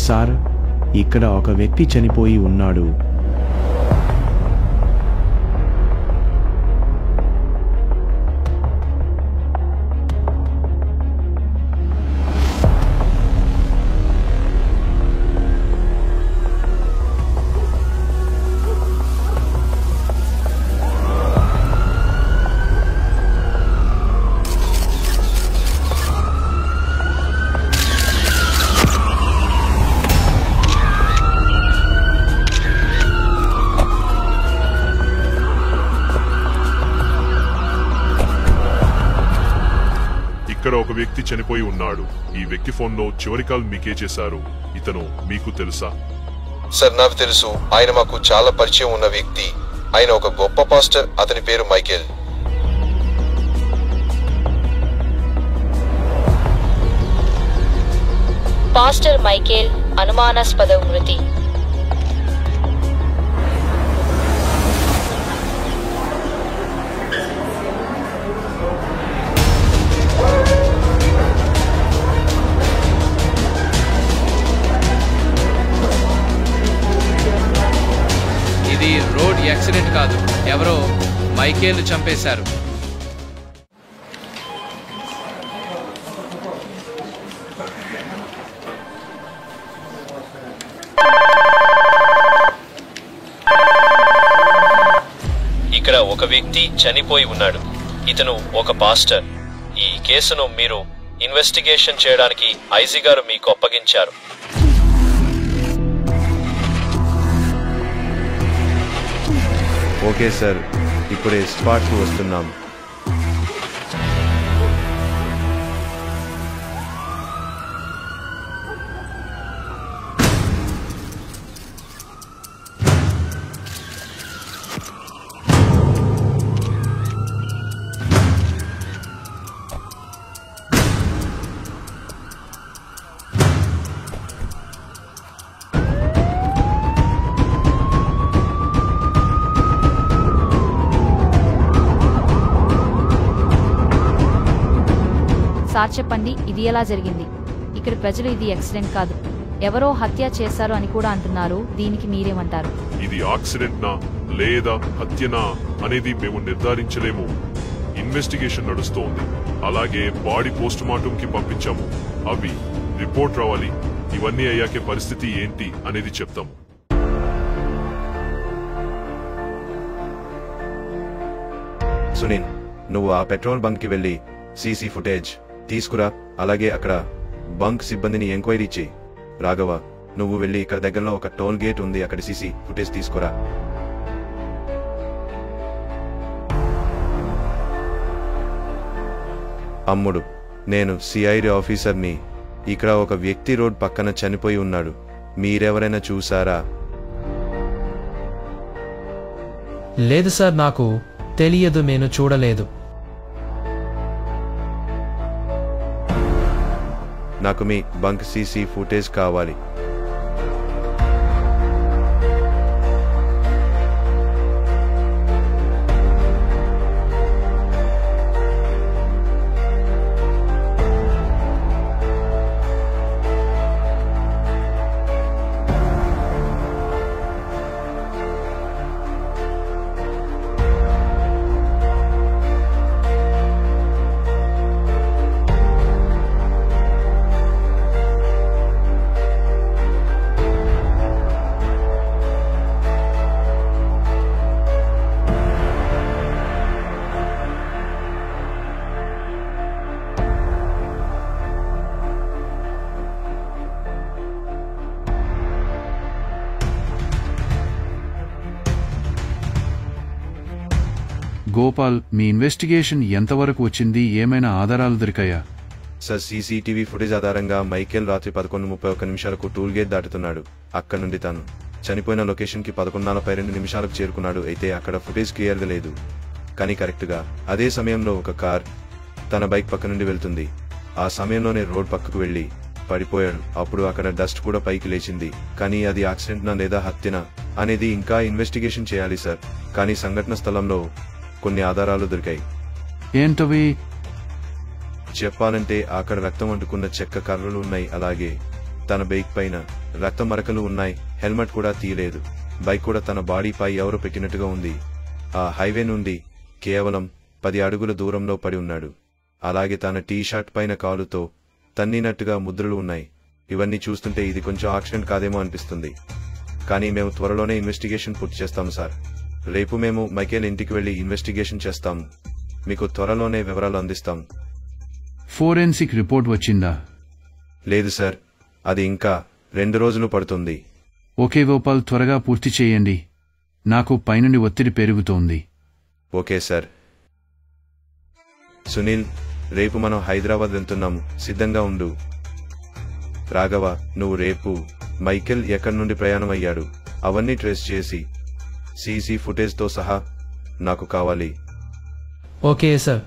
Sir, ఇక్కడ ఒక వ్యక్తి చనిపోయి ఉన్నాడు. ఇక్కడ ఒక వ్యక్తి చనిపోయి ఉన్నాడు. ఈ వ్యక్తి ఫోన్లో చివరి కాల్ మీకే చేశారు. ఇతను మీకు తెలుసా? సార్, నాకు తెలుసు. ఆయన మాకు చాలా పరిచయం ఉన్న వ్యక్తి. ఆయన ఒక గొప్ప పాస్టర్. అతని పేరు మైకేల్. పాస్టర్ మైకేల్ అనుమానాస్పద మృతి. ఇది రోడ్ యాక్సిడెంట్ కాదు, ఎవరో మైకేల్ చంపేశారు. ఇక్కడ ఒక వ్యక్తి చనిపోయి ఉన్నాడు. ఇతను ఒక పాస్టర్. ఈ కేసును మీరు ఇన్వెస్టిగేషన్ చేయడానికి ఐజీ గారు మీకు అప్పగించారు. ఓకే సార్, ఇప్పుడే స్పాట్కు వస్తున్నాం. సార్ చెప్పండి, ఇది ఎలా జరిగింది? ఇక్కడ ప్రజలు ఇది యాక్సిడెంట్ కాదు, ఎవరో హత్య చేశారు అని కూడా అంటున్నారు. దీనికి మీరేమంటారు? ఇది యాక్సిడెంట్నా లేదా హత్యనా అనేది మేము నిర్ధారించలేము. ఇన్వెస్టిగేషన్ నడుస్తోంది. అలాగే బాడీ పోస్ట్ మార్టం కి పంపించాము. అవి రిపోర్ట్ రావాలి. ఇవన్నీ అయ్యాకే పరిస్థితి ఏంటి అనేది చెప్తాము. సునీల్, నువ్వు ఆ పెట్రోల్ బంక్ కి వెళ్లి సీసీ ఫుటేజ్ తీసుకురా. అలాగే అక్కడ బంక్ సిబ్బందిని ఎంక్వైరీ చేయి. రాఘవ, నువ్వు వెళ్లి ఇక్కడ దగ్గరలో ఒక టోల్ గేట్ ఉంది, అక్కడ సీసీ ఫుటేజ్ తీసుకురా. అమ్ముడు, నేను సిఐడి ఆఫీసర్ని. ఇక్కడ ఒక వ్యక్తి రోడ్ పక్కన చనిపోయి ఉన్నాడు. మీరెవరైనా చూసారా? లేదు సార్, నాకు తెలియదు, నేను చూడలేదు. నాకు మీ బంక్ సీసీ ఫుటేజ్ కావాలి. గోపాల్, మీ ఇన్వెస్టిగేషన్ ఎంతవరకు వచ్చింది? ఏమైనా ఆధారాలు దొరికాయా? సార్, సీసీటీవీ ఫుటేజ్ ఆధారంగా మైకేల్ రాత్రి 11:31 టూల్ గేట్ దాటుతున్నాడు. అక్కడ నుండి తాను చనిపోయిన లొకేషన్ కి 11:42 చేరుకున్నాడు. అయితే అక్కడ ఫుటేజ్ క్లియర్గా లేదు. కానీ కరెక్ట్ గా అదే సమయంలో ఒక కార్ తన బైక్ పక్క నుండి వెళ్తుంది. ఆ సమయంలోనే రోడ్ పక్కకు వెళ్లి పడిపోయాడు. అప్పుడు అక్కడ డస్ట్ కూడా పైకి లేచింది. కానీ అది యాక్సిడెంట్నా లేదా హత్యనా అనేది ఇంకా ఇన్వెస్టిగేషన్ చేయాలి సార్. కానీ సంఘటన స్థలంలో కొన్ని ఆధారాలు దొరికాయి. ఏంటవి? చెప్పాలంటే అక్కడ రక్తం అంటుకున్న చెక్క కర్రలు ఉన్నాయి. అలాగే తన బైక్ పైన రక్త మరకలు ఉన్నాయి. హెల్మెట్ కూడా తీయలేదు. బైక్ కూడా తన బాడీపై ఎవరో పెట్టినట్టుగా ఉంది. ఆ హైవే నుండి కేవలం 10 అడుగుల దూరంలో పడి ఉన్నాడు. అలాగే తన టీ షర్ట్ పైన కాలుతో తన్నినట్టుగా ముద్రలు ఉన్నాయి. ఇవన్నీ చూస్తుంటే ఇది కొంచెం యాక్సిడెంట్ కాదేమో అనిపిస్తుంది. కానీ మేము త్వరలోనే ఇన్వెస్టిగేషన్ పూర్తి చేస్తాము సార్. రేపు మేము మైకేల్ ఇంటికి వెళ్లి ఇన్వెస్టిగేషన్ చేస్తాము. మీకు త్వరలోనే వివరాలు అందిస్తాం. ఫోరెన్సిక్ రిపోర్ట్ వచ్చిందా? లేదు సార్, అది ఇంకా 2 రోజులు పడుతుంది. ఓకే గోపాల్, త్వరగా పూర్తి చేయండి. నాకు పైనుండి ఒత్తిడి పెరుగుతోంది. Okay sir. సునీల్, రేపు మనం హైదరాబాద్ వెళ్తున్నాము, సిద్ధంగా ఉండు. రాఘవ, నువ్వు రేపు మైకేల్ ఎక్కడి నుండి ప్రయాణం అయ్యాడు అవన్నీ ట్రేస్ చేసి సీసీ ఫుటేజ్తో సహా నాకు కావాలి. Okay sir.